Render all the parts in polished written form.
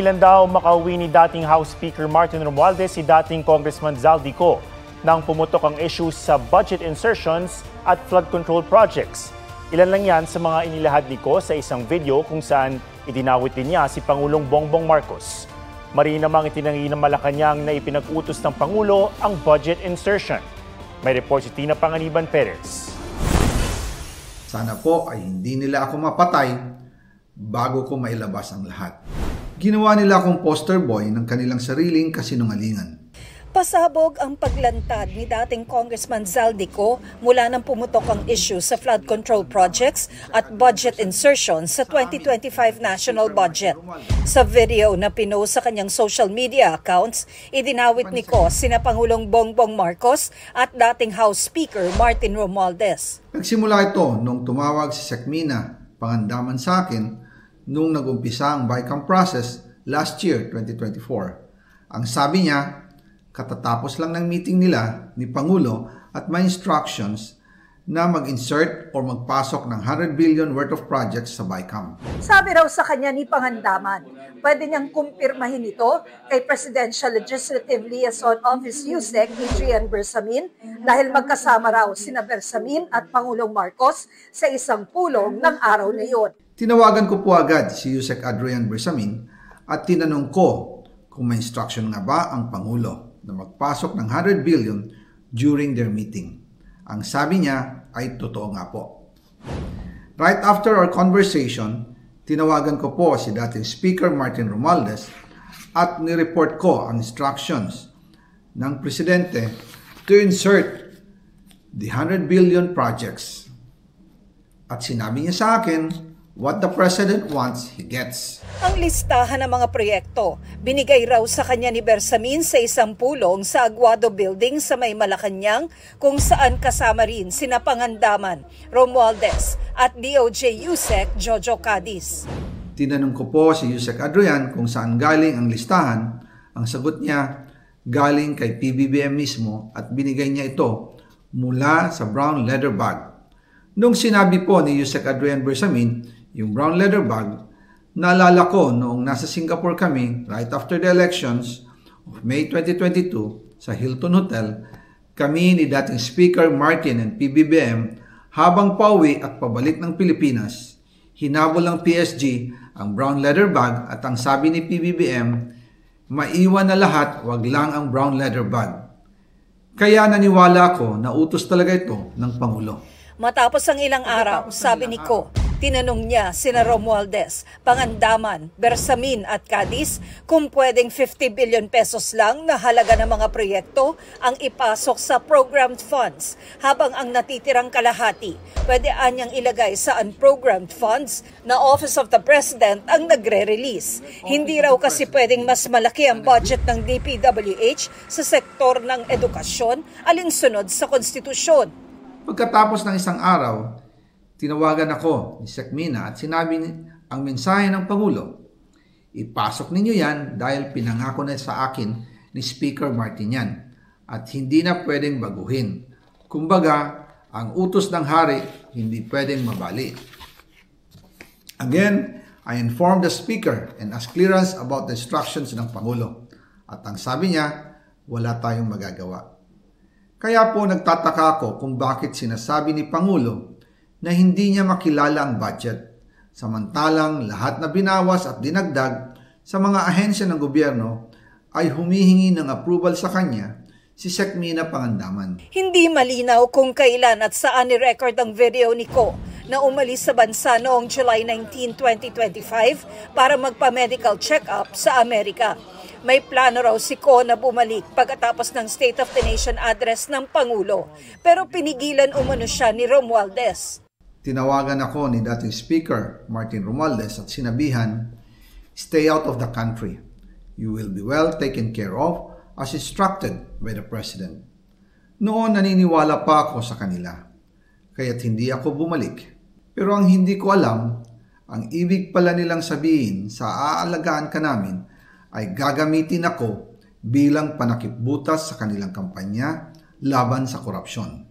Pigilan daw makauwi ni dating House Speaker Martin Romualdez si dating Congressman Zaldico nang pumutok ang issues sa budget insertions at flood control projects. Ilan lang yan sa mga inilahad ni Ko sa isang video kung saan idinawit din niya si Pangulong Bongbong Marcos. Mariin namang itinanggi ng Malacanang na ipinag-utos ng Pangulo ang budget insertion. May report si Tina Panganiban Perez. Sana po ay hindi nila ako mapatay bago ko mailabas ang lahat. Ginawa nila akong poster boy ng kanilang sariling kasinungalingan. Pasabog ang paglantad ni dating Congressman Zaldico mula nang pumutok ang issue sa flood control projects at budget insertion sa 2025 national budget. Sa video na pinost sa kanyang social media accounts, idinawit ni Ko sina Pangulong Bongbong Marcos at dating House Speaker Martin Romualdez. Nagsimula ito nung tumawag si Sekmina Pangandaman sa akin nung nag-umpisa ang BICAM process last year, 2024. Ang sabi niya, katatapos lang ng meeting nila ni Pangulo at may instructions na mag-insert o magpasok ng 100 billion worth of projects sa BICAM. Sabi raw sa kanya ni Pangandaman, pwede niyang kumpirmahin ito kay Presidential Legislative Liaison Office USEC Adrian Bersamin dahil magkasama raw sina Bersamin at Pangulong Marcos sa isang pulong ng araw na iyon. Tinawagan ko po agad si USEC Adrian Bersamin at tinanong ko kung may instruction nga ba ang Pangulo na magpasok ng 100 billion during their meeting. Ang sabi niya ay totoo nga po. Right after our conversation, tinawagan ko po si dating Speaker Martin Romualdez at nireport ko ang instructions ng Presidente to insert the 100 billion projects. At sinabi niya sa akin, what the President wants, he gets. Ang listahan ng mga proyekto, binigay raw sa kanya ni Bersamin sa isang pulong sa Aguado Building sa May Malacanang kung saan kasama rin sina Pangandaman, Romualdez at DOJ USEC Jojo Cadiz. Tinanong ko po si USEC Adrian kung saan galing ang listahan. Ang sagot niya, galing kay PBBM mismo at binigay niya ito mula sa brown leather bag. Nung sinabi po ni USEC Adrian Bersamin, yung brown leather bag, naalala ko noong nasa Singapore kami right after the elections of May 2022 sa Hilton Hotel, kami ni dating Speaker Martin and PBBM habang pauwi at pabalik ng Pilipinas, hinabol ng PSG ang brown leather bag at ang sabi ni PBBM, maiwan na lahat, wag lang ang brown leather bag. Kaya naniwala ko na utos talaga ito ng Pangulo. Matapos ang ilang araw, sabi ni Ko, tinanong niya sina Romualdez, Pangandaman, Bersamin at Cadiz kung pwedeng 50 billion pesos lang na halaga ng mga proyekto ang ipasok sa programmed funds habang ang natitirang kalahati pwede anyang ilagay sa unprogrammed funds na Office of the President ang nagre-release. Hindi raw kasi pwedeng mas malaki ang budget ng DPWH sa sektor ng edukasyon alinsunod sa konstitusyon. Pagkatapos ng isang araw, tinawagan ako ni Sekmina at sinabi ang mensahe ng Pangulo. Ipasok ninyo yan dahil pinangako na sa akin ni Speaker Martin yan at hindi na pwedeng baguhin. Kumbaga, ang utos ng hari hindi pwedeng mabali. Again, I informed the Speaker and asked clearance about the instructions ng Pangulo. At ang sabi niya, wala tayong magagawa. Kaya po nagtataka ako kung bakit sinasabi ni Pangulo na hindi niya makilala ang budget, samantalang lahat na binawas at dinagdag sa mga ahensya ng gobyerno ay humihingi ng approval sa kanya si Sekmina Pangandaman. Hindi malinaw kung kailan at saan ni-record ang video ni Ko na umalis sa bansa noong July 19, 2025 para magpa-medical check-up sa Amerika. May plano raw si Ko na bumalik pagkatapos ng State of the Nation address ng Pangulo, pero pinigilan umano siya ni Romualdez. Tinawagan ako ni dating Speaker Martin Romualdez at sinabihan, stay out of the country. You will be well taken care of as instructed by the President. Noon naniniwala pa ako sa kanila, kaya't hindi ako bumalik. Pero ang hindi ko alam, ang ibig pala nilang sabihin sa aalagaan ka namin ay gagamitin ako bilang panakipbutas sa kanilang kampanya laban sa korupsyon.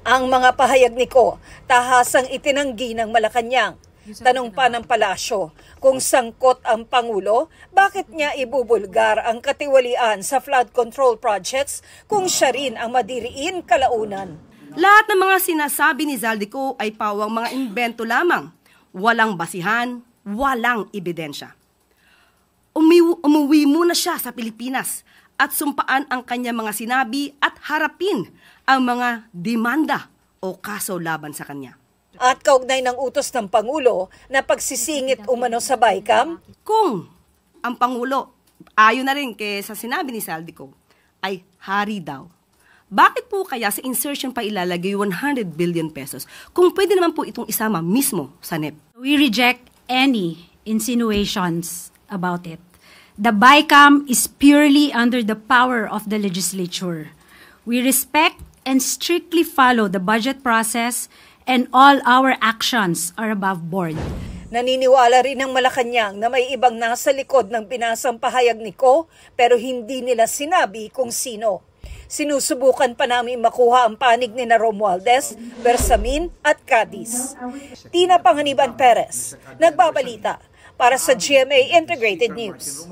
Ang mga pahayag ni Ko, tahasang itinanggi ng Malacanang. Tanong pa ng palasyo, kung sangkot ang Pangulo, bakit niya ibubulgar ang katiwalian sa flood control projects kung siya rin ang madiriin kalaunan? Lahat ng mga sinasabi ni Zaldico ay pawang mga imbento lamang. Walang basihan, walang ebidensya. Umuwi muna siya sa Pilipinas at sumpaan ang kanyang mga sinabi at harapin ang mga demanda o kaso laban sa kanya. At kaugnay ng utos ng Pangulo na pagsisingit umano sa BICAM, Kung ang Pangulo, ayon na rin sa sinabi ni Zaldico, ay hari daw, bakit po kaya sa insertion pa ilalagay 100 billion pesos kung pwede naman po itong isama mismo sa NEP? We reject any insinuations about it. The BICAM is purely under the power of the legislature. We respect and strictly follow the budget process, and all our actions are above board. naniniwala rin ng Malacanang na may ibang nasa likod ng binasang pahayag ni Ko pero hindi nila sinabi kung sino. Sinusubukan pa namin makuha ang panig ni Romualdez, Bersamin at Cadiz. Tina Panganiban Perez, nagbabalita para sa GMA Integrated News.